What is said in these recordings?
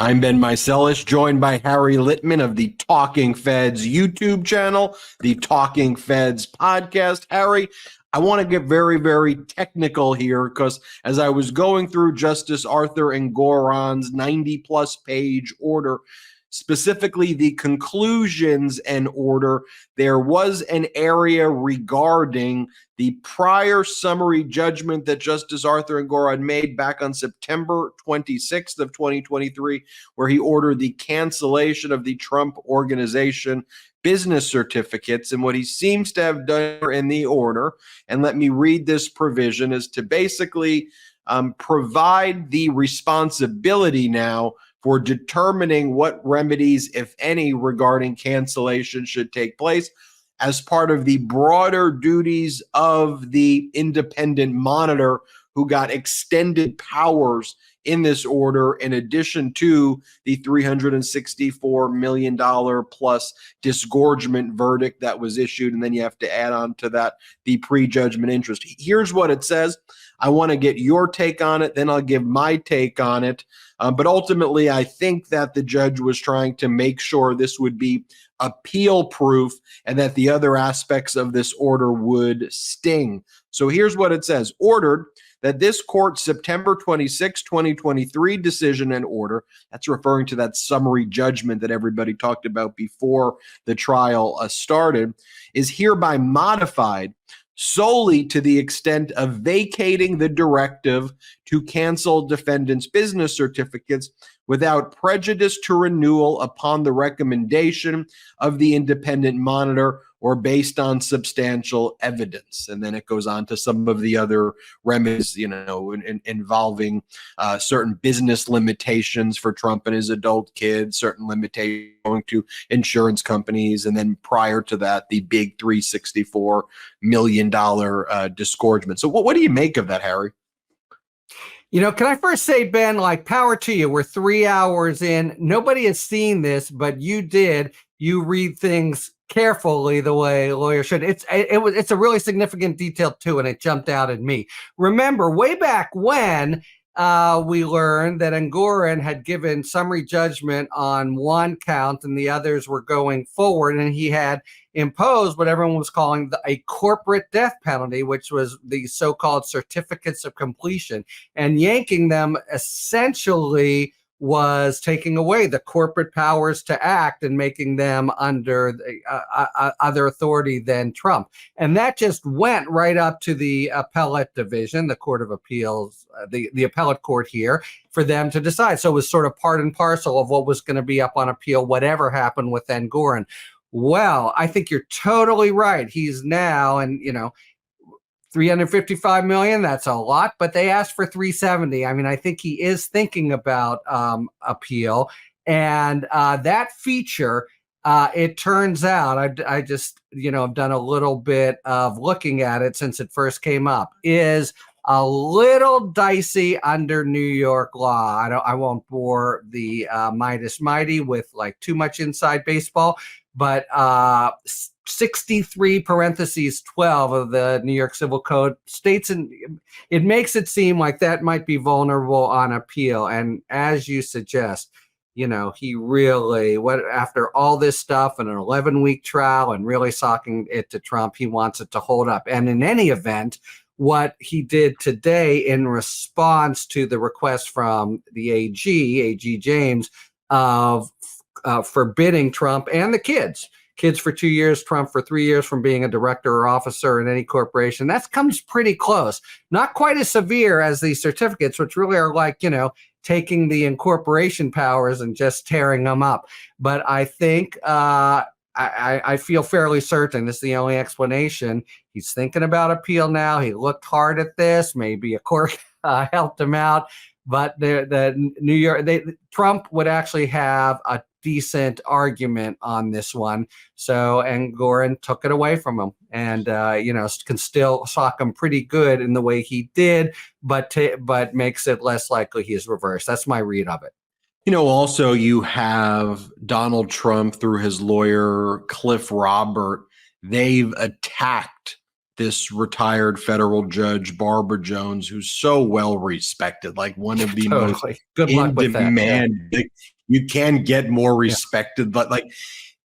I'm Ben Meiselas, joined by Harry Littman of the Talking Feds YouTube channel, the Talking Feds podcast. Harry, I want to get very, very technical here because as I was going through Justice Arthur Engoron's 90-plus page order, specifically the conclusions and order, there was an area regarding the prior summary judgment that Justice Arthur Engoron made back on September 26th of 2023, where he ordered the cancellation of the Trump Organization business certificates. And what he seems to have done in the order, and let me read this provision, is to basically provide the responsibility now for determining what remedies, if any, regarding cancellation should take place as part of the broader duties of the independent monitor, who got extended powers in this order, in addition to the $364 million plus disgorgement verdict that was issued. And then you have to add on to that the prejudgment interest. Here's what it says. I want to get your take on it, then I'll give my take on it. But ultimately, I think that the judge was trying to make sure this would be appeal proof and that the other aspects of this order would sting. So here's what it says. Ordered that this court's September 26, 2023 decision and order, that's referring to that summary judgment that everybody talked about before the trial started, is hereby modified solely to the extent of vacating the directive to cancel defendants' business certificates without prejudice to renewal upon the recommendation of the independent monitor or based on substantial evidence. And then it goes on to some of the other remedies, involving certain business limitations for Trump and his adult kids, certain limitations going to insurance companies, and then prior to that, the big $364 million disgorgement. So what do you make of that, Harry? Can I first say, Ben, power to you. We're 3 hours in. Nobody has seen this, but you did. You read things carefully the way lawyers should. It's a really significant detail too, and it jumped out at me. Remember, way back when we learned that Engoron had given summary judgment on one count and the others were going forward, and he had imposed what everyone was calling a corporate death penalty, which was the so-called certificates of completion, and yanking them essentially was taking away the corporate powers to act and making them under the, other authority than Trump. And that just went right up to the appellate division, the Court of Appeals, the appellate court here, for them to decide. So it was sort of part and parcel of what was going to be up on appeal, whatever happened with Engoron. Well, I think you're totally right. He's now, and $355 million, that's a lot, but they asked for $370. I mean, I think he is thinking about appeal. And that feature, it turns out, I just, I've done a little bit of looking at it since it first came up, is a little dicey under New York law. I won't bore the Meidas mighty with too much inside baseball, but 63 parentheses 12 of the New York Civil Code states, and it makes it seem like that might be vulnerable on appeal. And as you suggest, he really, after all this stuff and an 11-week trial and really socking it to Trump, he wants it to hold up. And in any event, what he did today in response to the request from the AG James, of forbidding Trump and the kids for 2 years, Trump for 3 years from being a director or officer in any corporation. That comes pretty close. Not quite as severe as these certificates, which really are taking the incorporation powers and just tearing them up. But I think I feel fairly certain this is the only explanation. He's thinking about appeal now. He looked hard at this. Maybe a court helped him out. But Trump would actually have a decent argument on this one. So Engoron took it away from him, and can still sock him pretty good in the way he did, but makes it less likely he is reversed. That's my read of it. Also you have Donald Trump through his lawyer Cliff Robert. They've attacked this retired federal judge, Barbara Jones, who's so well respected, like one of the most Totally. Good luck in with that. Yeah. demand. Like, you can get more Yeah. respected, but like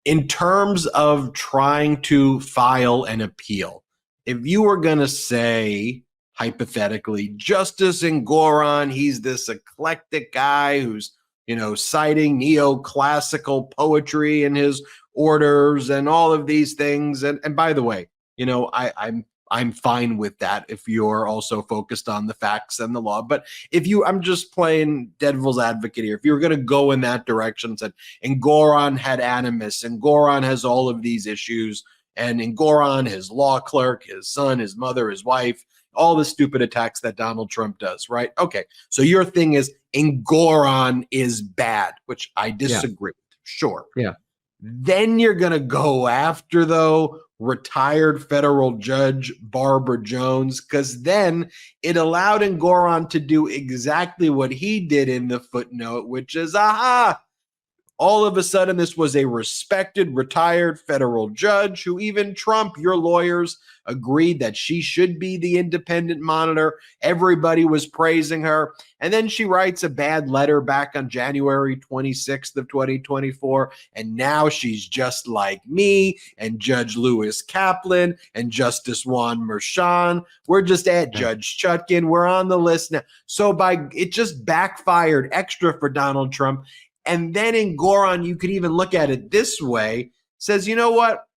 in terms of trying to file an appeal, if you were going to say, hypothetically, Justice Engoron, he's this eclectic guy who's, citing neoclassical poetry in his orders and all of these things. And by the way, I'm fine with that if you're also focused on the facts and the law. But I'm just playing devil's advocate here. If you're going to go in that direction and said Engoron had animus, Engoron has all of these issues, and Engoron, his law clerk, his son, his mother, his wife, all the stupid attacks that Donald Trump does, right? Okay, so your thing is Engoron is bad, which I disagree with. Sure. Yeah. Then you're going to go after, though, retired federal judge Barbara Jones, because then it allowed Engoron to do exactly what he did in the footnote, which is, all of a sudden, this was a respected, retired federal judge who even Trump, your lawyers, agreed that she should be the independent monitor. Everybody was praising her. And then she writes a bad letter back on January 26th of 2024. And now she's just like me and Judge Lewis Kaplan and Justice Juan Merchan. We're just at Judge Chutkin. We're on the list now. So it just backfired extra for Donald Trump. And then Engoron, you could even look at it this way, says, you know what?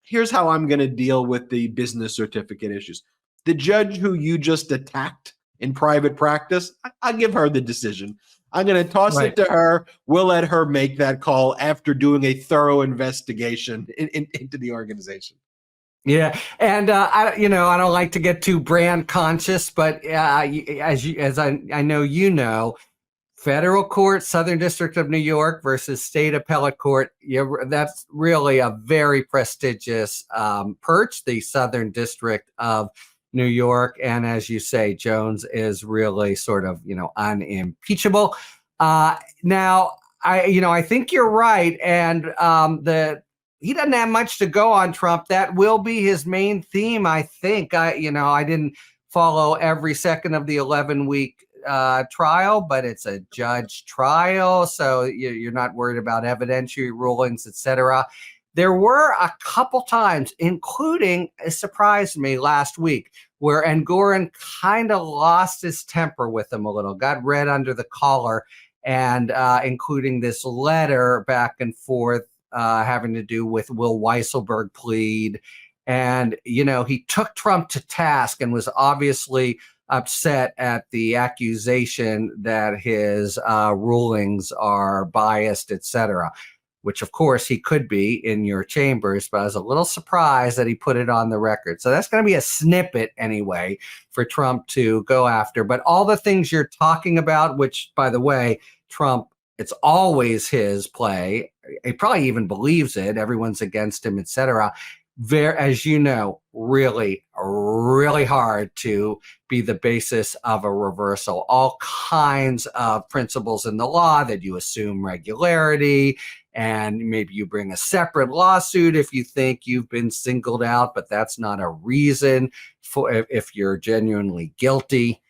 Here's how I'm going to deal with the business certificate issues. The judge who you just attacked in private practice, I'll give her the decision. I'm going to toss it to her. We'll let her make that call after doing a thorough investigation into the organization. Yeah, and I don't like to get too brand conscious, but as I know you know, federal court, Southern District of New York versus state appellate court, that's really a very prestigious perch, the Southern District of New York. And as you say, Jones is really sort of, unimpeachable. Now, I think you're right. And he doesn't have much to go on Trump. That will be his main theme, I think. I didn't follow every second of the 11-week trial, but it's a judge trial, so you're not worried about evidentiary rulings, etc. There were a couple times, including, it surprised me last week, where Engoron kind of lost his temper with him a little, got red under the collar, and including this letter back and forth having to do with will Weisselberg plead. And, he took Trump to task and was obviously upset at the accusation that his rulings are biased, etc., which of course he could be in your chambers, but I was a little surprised that he put it on the record. So that's going to be a snippet anyway for Trump to go after. But all the things you're talking about, which, by the way, Trump, it's always his play. He probably even believes it. Everyone's against him, etc. As you know, really, really hard to be the basis of a reversal. All kinds of principles in the law that you assume regularity, and maybe you bring a separate lawsuit if you think you've been singled out, but that's not a reason for if you're genuinely guilty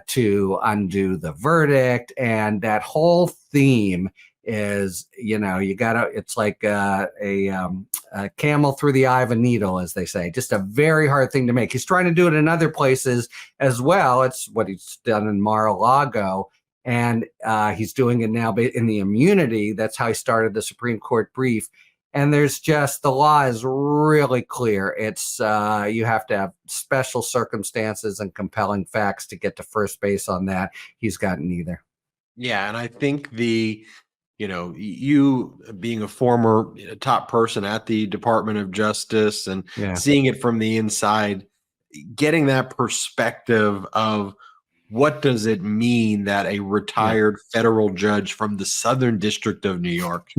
to undo the verdict. And that whole theme is, it's like a camel through the eye of a needle, as they say. Just a very hard thing to make. He's trying to do it in other places as well. It's what he's done in Mar-a-Lago, and he's doing it now in the immunity. That's how he started the Supreme Court brief. And there's just, the law is really clear. It's you have to have special circumstances and compelling facts to get to first base on that. He's got neither. Yeah, and I think you being a former top person at the Department of Justice and seeing it from the inside, getting that perspective of what does it mean that a retired federal judge from the Southern District of New York,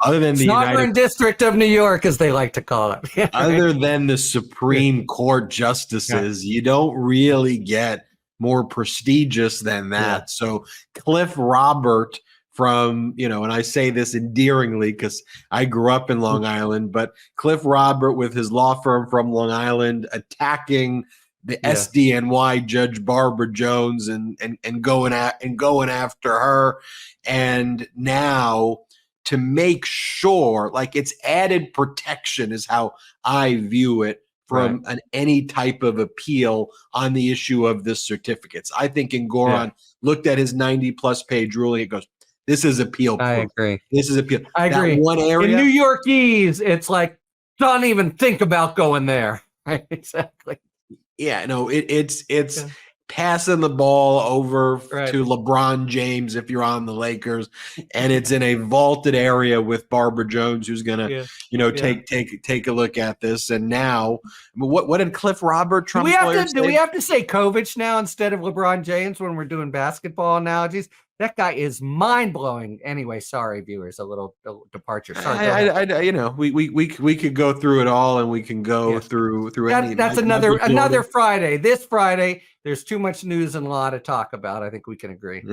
other than the Southern District of New York, as they like to call it, other than the Supreme Court justices, you don't really get more prestigious than that. So Cliff Robert from, and I say this endearingly because I grew up in Long Island, but Cliff Robert with his law firm from Long Island attacking the SDNY Judge Barbara Jones and going after her. And now to make sure, like, it's added protection is how I view it from any type of appeal on the issue of the certificates. I think Engoron looked at his 90+ page ruling. It goes, this is appeal proof. I agree. This is appeal. I agree. That one area in New Yorkese, it's like, don't even think about going there. Right? Exactly. Yeah, no, it's passing the ball over to LeBron James if you're on the Lakers, and it's in a vaulted area with Barbara Jones, who's gonna, take a look at this. And now, what did Cliff Robert Trump? Do we have to say Kovic now instead of LeBron James when we're doing basketball analogies? That guy is mind blowing. Anyway, sorry, viewers, a little departure. Sorry, we could go through it all, and we can go through any. That's another Friday. This Friday, there's too much news and law to talk about. I think we can agree.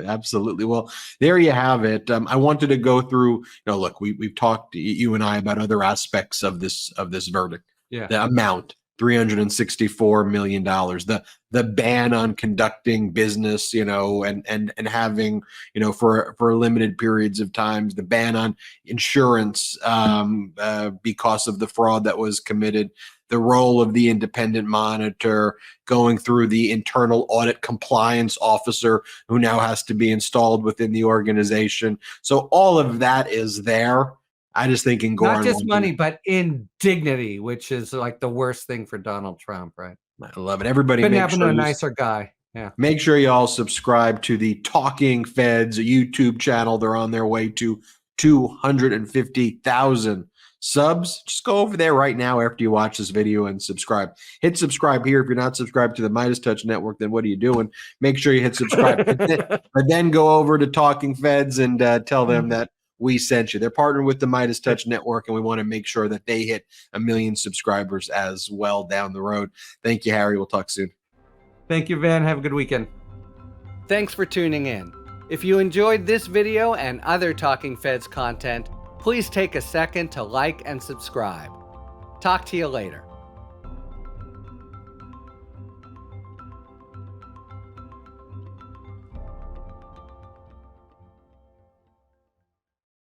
Absolutely. Well, there you have it. I wanted to go through. Look, we've talked, you and I, about other aspects of this verdict. Yeah, the amount. $364 million, the ban on conducting business, and having, for limited periods of times, the ban on insurance because of the fraud that was committed, the role of the independent monitor, going through the internal audit compliance officer who now has to be installed within the organization. So all of that is there. I just think Engoron, not just money, but indignity, which is like the worst thing for Donald Trump, right? I love it. Everybody, couldn't happen to a nicer guy. Yeah. Make sure you all subscribe to the Talking Feds YouTube channel. They're on their way to 250,000 subs. Just go over there right now after you watch this video and subscribe. Hit subscribe here. If you're not subscribed to the Meidas Touch Network, then what are you doing? Make sure you hit subscribe. But then go over to Talking Feds and tell them that we sent you. They're partnered with the Meidas Touch Network, and we want to make sure that they hit 1 million subscribers as well down the road. Thank you, Harry. We'll talk soon. Thank you, Van. Have a good weekend. Thanks for tuning in. If you enjoyed this video and other Talking Feds content, please take a second to like and subscribe. Talk to you later.